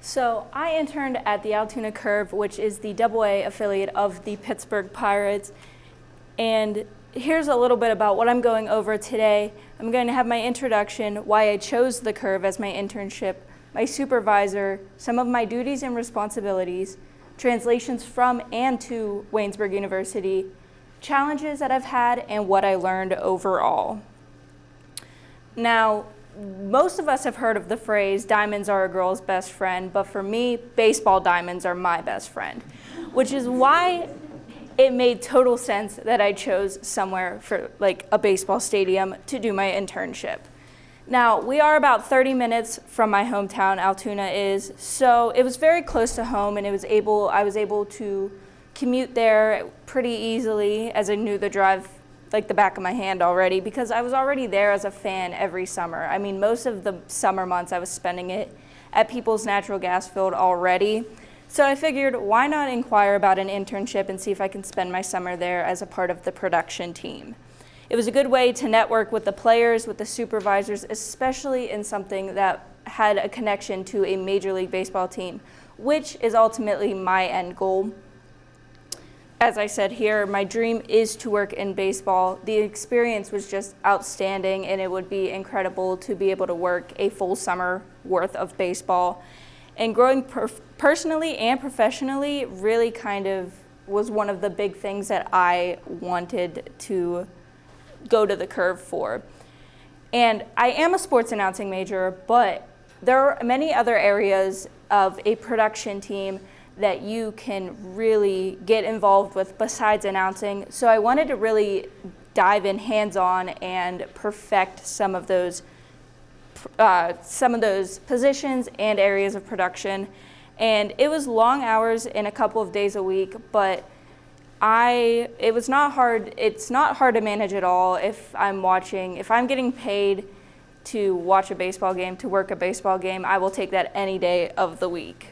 So I interned at the Altoona Curve, which is the AA affiliate of the Pittsburgh Pirates. And here's a little bit about what I'm going over today. I'm going to have my introduction, why I chose the Curve as my internship, my supervisor, some of my duties and responsibilities, translations from and to Waynesburg University, challenges that I've had, and what I learned overall. Now, most of us have heard of the phrase, diamonds are a girl's best friend, but for me, baseball diamonds are my best friend, which is why it made total sense that I chose somewhere for like a baseball stadium to do my internship. Now, we are about 30 minutes from my hometown, Altoona is, so it was very close to home, and I was able to commute there pretty easily, as I knew the drive like the back of my hand already, because I was already there as a fan every summer. I mean, most of the summer months I was spending it at People's Natural Gas Field already. So I figured, why not inquire about an internship and see if I can spend my summer there as a part of the production team. It was a good way to network with the players, with the supervisors, especially in something that had a connection to a Major League Baseball team, which is ultimately my end goal. As I said here, my dream is to work in baseball. The experience was just outstanding, and it would be incredible to be able to work a full summer worth of baseball. And growing personally and professionally really kind of was one of the big things that I wanted to go to the Curve for. And I am a sports announcing major, but there are many other areas of a production team that you can really get involved with besides announcing. So I wanted to really dive in hands-on and perfect some of those positions and areas of production. And it was long hours in a couple of days a week, but it was not hard. It's not hard to manage at all if I'm getting paid to watch a baseball game, to work a baseball game, I will take that any day of the week.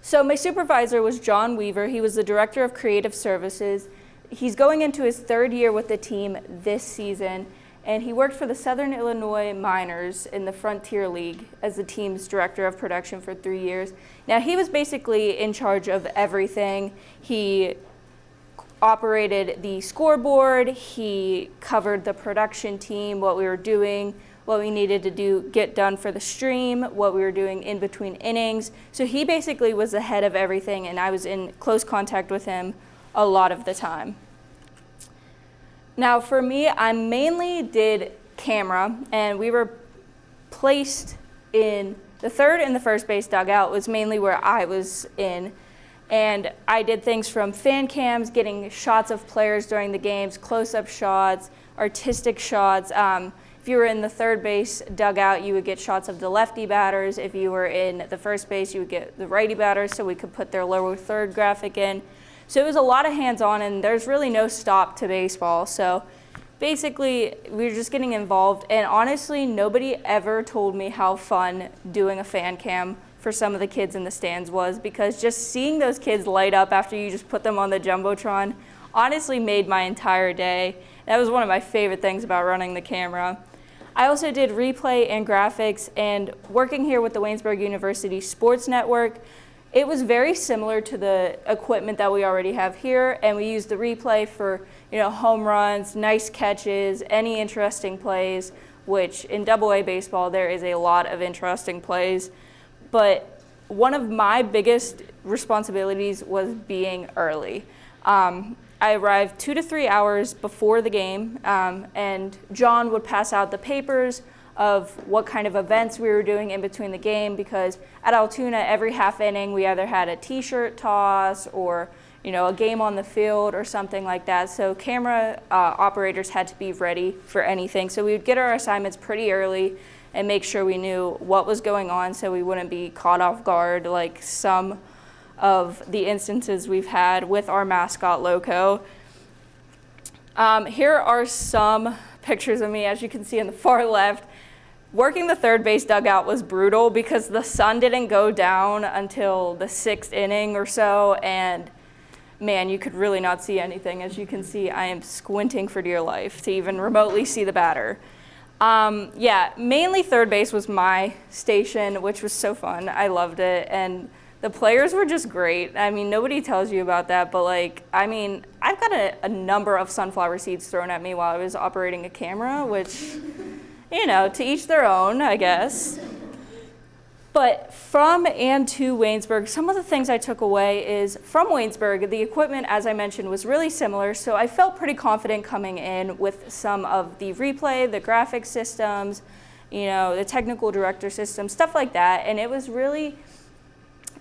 So my supervisor was John Weaver. He was the director of creative services. He's going into his third year with the team this season, and he worked for the Southern Illinois Miners in the Frontier League as the team's director of production for 3 years. Now, he was basically in charge of everything. He operated the scoreboard, he covered the production team, what we were doing, what we needed to get done for the stream, what we were doing in between innings. So he basically was the head of everything, and I was in close contact with him a lot of the time. Now for me, I mainly did camera, and we were placed in the third and the first base dugout was mainly where I was in. And I did things from fan cams, getting shots of players during the games, close-up shots, artistic shots. If you were in the third base dugout, you would get shots of the lefty batters. If you were in the first base, you would get the righty batters, so we could put their lower third graphic in. So it was a lot of hands-on, and there's really no stop to baseball. So basically, we were just getting involved, and honestly, nobody ever told me how fun doing a fan cam for some of the kids in the stands was, because just seeing those kids light up after you just put them on the Jumbotron honestly made my entire day. That was one of my favorite things about running the camera. I also did replay and graphics, and working here with the Waynesburg University Sports Network, it was very similar to the equipment that we already have here, and we used the replay for home runs, nice catches, any interesting plays, which in AA baseball there is a lot of interesting plays. But one of my biggest responsibilities was being early. I arrived 2 to 3 hours before the game, and John would pass out the papers of what kind of events we were doing in between the game, because at Altoona, every half inning, we either had a t-shirt toss or a game on the field or something like that. So camera operators had to be ready for anything. So we would get our assignments pretty early and make sure we knew what was going on so we wouldn't be caught off guard like some of the instances we've had with our mascot loco. Here are some pictures of me, as you can see on the far left. Working the third base dugout was brutal because the sun didn't go down until the 6th inning or so, and man, you could really not see anything. As you can see, I am squinting for dear life to even remotely see the batter. Yeah, mainly third base was my station, which was so fun. I loved it. And the players were just great. I mean, nobody tells you about that, but like, I mean, I've got a number of sunflower seeds thrown at me while I was operating a camera, which, you know, to each their own, I guess. But from and to Waynesburg, some of the things I took away is from Waynesburg, the equipment, as I mentioned, was really similar. So I felt pretty confident coming in with some of the replay, the graphics systems, you know, the technical director system, stuff like that. And it was really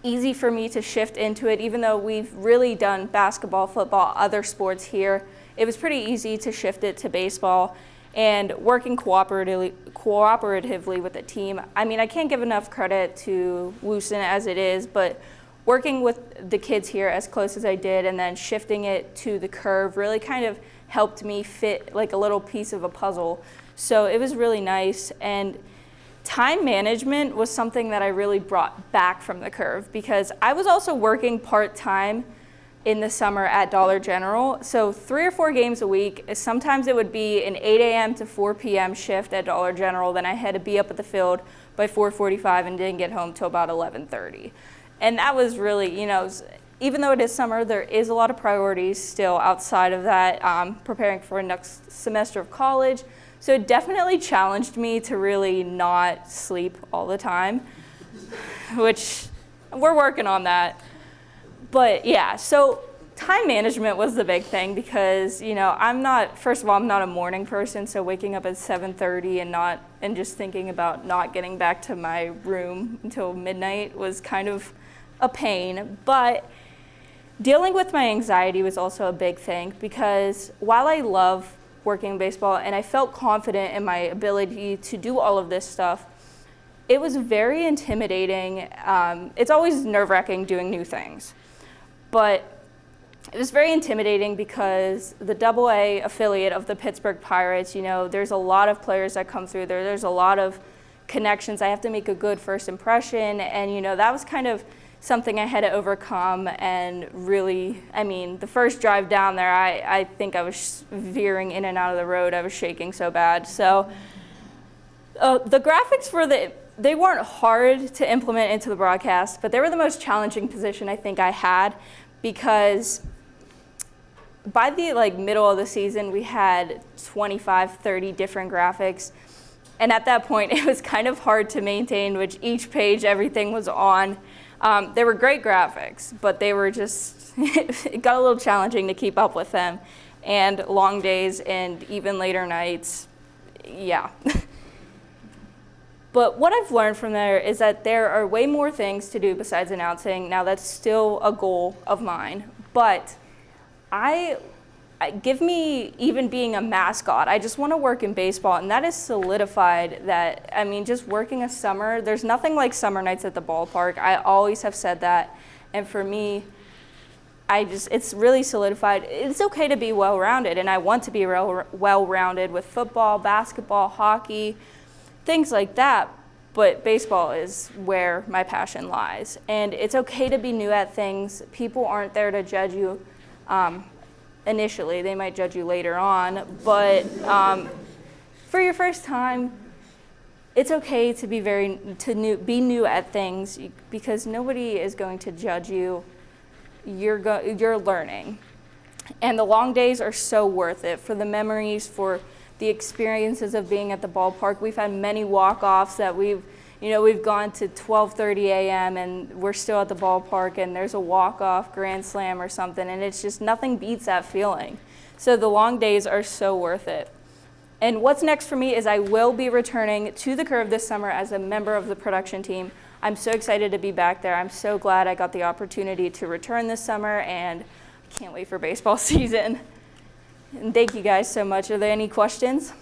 easy for me to shift into it, even though we've really done basketball, football, other sports here. It was pretty easy to shift it to baseball. And working cooperatively with the team. I mean, I can't give enough credit to Woosen as it is, but working with the kids here as close as I did and then shifting it to the curve really kind of helped me fit like a little piece of a puzzle. So it was really nice. And time management was something that I really brought back from the curve because I was also working part-time in the summer at Dollar General. So 3 or 4 games a week. Sometimes it would be an 8 a.m. to 4 p.m. shift at Dollar General. Then I had to be up at the field by 4:45 and didn't get home till about 11:30. And that was really, you know, even though it is summer, there is a lot of priorities still outside of that, preparing for next semester of college. So it definitely challenged me to really not sleep all the time, which we're working on that. But yeah, so time management was the big thing because, you know, first of all, I'm not a morning person, so waking up at 7:30 and just thinking about not getting back to my room until midnight was kind of a pain. But dealing with my anxiety was also a big thing because while I love working baseball and I felt confident in my ability to do all of this stuff, it was very intimidating. It's always nerve-wracking doing new things. But it was very intimidating because the AA affiliate of the Pittsburgh Pirates, you know, there's a lot of players that come through there. There's a lot of connections. I have to make a good first impression. And, you know, that was kind of something I had to overcome. And really, I mean, the first drive down there, I think I was veering in and out of the road. I was shaking so bad. So the graphics they weren't hard to implement into the broadcast, but they were the most challenging position I think I had because by the middle of the season, we had 25, 30 different graphics. And at that point, it was kind of hard to maintain, which each page, everything was on. They were great graphics, but they were just, it got a little challenging to keep up with them. And long days and even later nights, yeah. But what I've learned from there is that there are way more things to do besides announcing. Now, that's still a goal of mine, but give me even being a mascot. I just want to work in baseball, and that is solidified that, I mean, just working a summer, there's nothing like summer nights at the ballpark. I always have said that, and for me, it's really solidified. It's okay to be well-rounded, and I want to be well-rounded with football, basketball, hockey, things like that, but baseball is where my passion lies. And it's okay to be new at things. People aren't there to judge you initially. They might judge you later on, but for your first time, it's okay to be be new at things because nobody is going to judge you. You're learning. And the long days are so worth it for the memories, for the experiences of being at the ballpark. We've had many walk-offs that we've gone to 12:30 a.m. and we're still at the ballpark and there's a walk-off grand slam or something, and it's just nothing beats that feeling. So the long days are so worth it. And what's next for me is I will be returning to the Curve this summer as a member of the production team. I'm so excited to be back there. I'm so glad I got the opportunity to return this summer, and I can't wait for baseball season. And thank you guys so much. Are there any questions?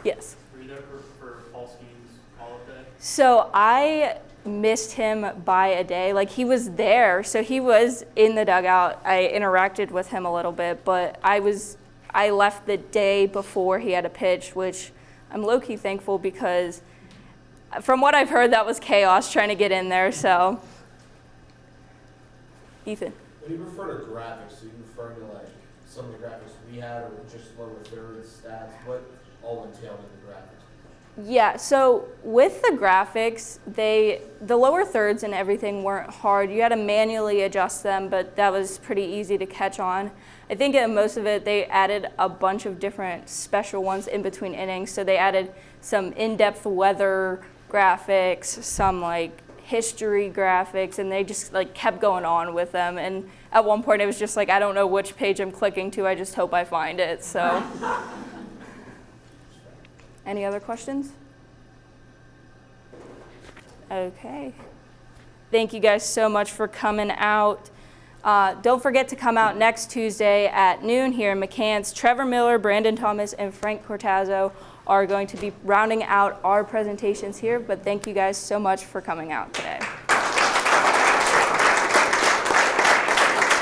Yes. Were you there for Paul Skeen's call-up day? So I missed him by a day. Like, he was there, so he was in the dugout. I interacted with him a little bit, but I left the day before he had a pitch, which I'm low-key thankful because from what I've heard, that was chaos trying to get in there, so. Ethan. When you refer to graphics, are you referring to like some of the graphics we had, or just lower thirds, stats? What all entailed in the graphics? Yeah, so with the graphics, the lower thirds and everything weren't hard. You had to manually adjust them, but that was pretty easy to catch on. I think in most of it, they added a bunch of different special ones in between innings. So they added some in-depth weather graphics, some like history graphics, and they just like kept going on with them. And at one point, it was just like, I don't know which page I'm clicking to. I just hope I find it. So. Any other questions? Okay. Thank you guys so much for coming out. Don't forget to come out next Tuesday at noon here in McCants. Trevor Miller, Brandon Thomas, and Frank Cortazzo are going to be rounding out our presentations here, but thank you guys so much for coming out today.